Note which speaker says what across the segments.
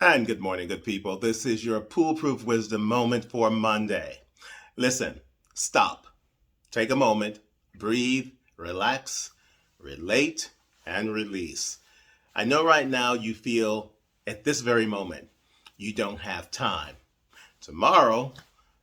Speaker 1: And good morning, good people. This is your Poolproof Wisdom moment for Monday. Listen, stop, take a moment, breathe, relax, relate, and release. I know right now you feel at this very moment you don't have time. Tomorrow,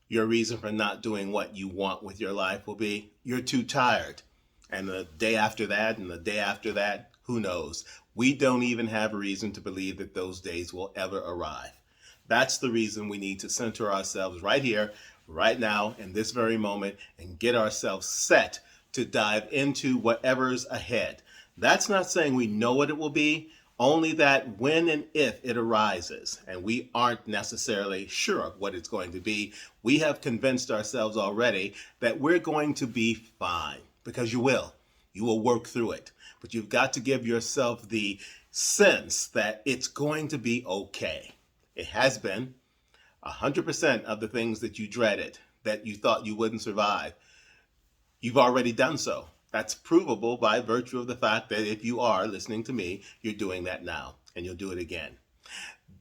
Speaker 1: your reason for not doing what you want with your life will be you're too tired. And the day after that, and the day after that, who knows? We don't even have a reason to believe that those days will ever arrive. That's the reason we need to center ourselves right here, right now, in this very moment, and get ourselves set to dive into whatever's ahead. That's not saying we know what it will be, only that when and if it arises, and we aren't necessarily sure of what it's going to be, we have convinced ourselves already that we're going to be fine, because you will. You will work through it. But you've got to give yourself the sense that it's going to be okay. It has been. 100% of the things that you dreaded, that you thought you wouldn't survive, you've already done so. That's provable by virtue of the fact that if you are listening to me, you're doing that now, and you'll do it again.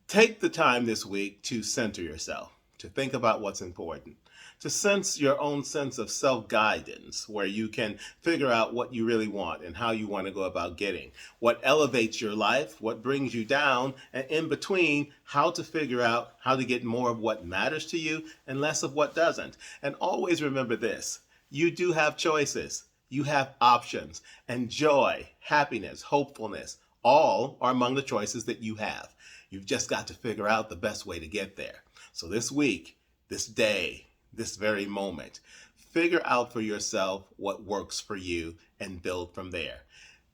Speaker 1: Take the time this week to center yourself, to think about what's important, to sense your own sense of self-guidance, where you can figure out what you really want and how you want to go about getting, what elevates your life, what brings you down, and in between, how to figure out how to get more of what matters to you and less of what doesn't. And always remember this: you do have choices. You have options, and joy, happiness, hopefulness, all are among the choices that you have. You've just got to figure out the best way to get there. So this week, this day, this very moment, figure out for yourself what works for you and build from there.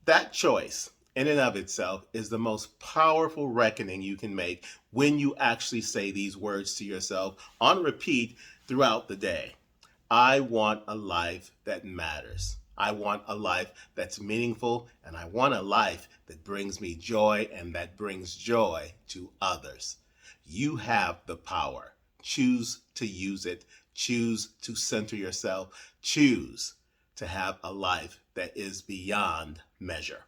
Speaker 1: That choice, in and of itself, is the most powerful reckoning you can make when you actually say these words to yourself on repeat throughout the day. I want a life that matters. I want a life that's meaningful, and I want a life that brings me joy and that brings joy to others. You have the power. Choose to use it. Choose to center yourself. Choose to have a life that is beyond measure.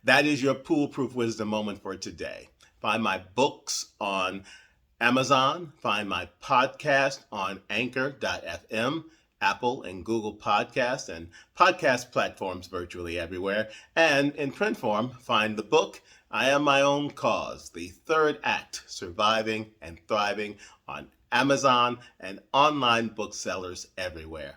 Speaker 1: That is your Poolproof Wisdom moment for today. Find my books on Amazon. Find my podcast on Anchor.fm, Apple and Google Podcasts, and podcast platforms virtually everywhere. And in print form, find the book, I Am My Own Cause, the third act, Surviving and Thriving, on Amazon and online booksellers everywhere.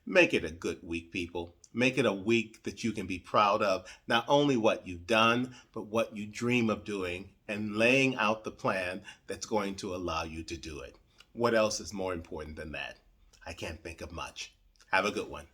Speaker 1: Make it a good week, people. Make it a week that you can be proud of not only what you've done, but what you dream of doing, and laying out the plan that's going to allow you to do it. What else is more important than that? I can't think of much. Have a good one.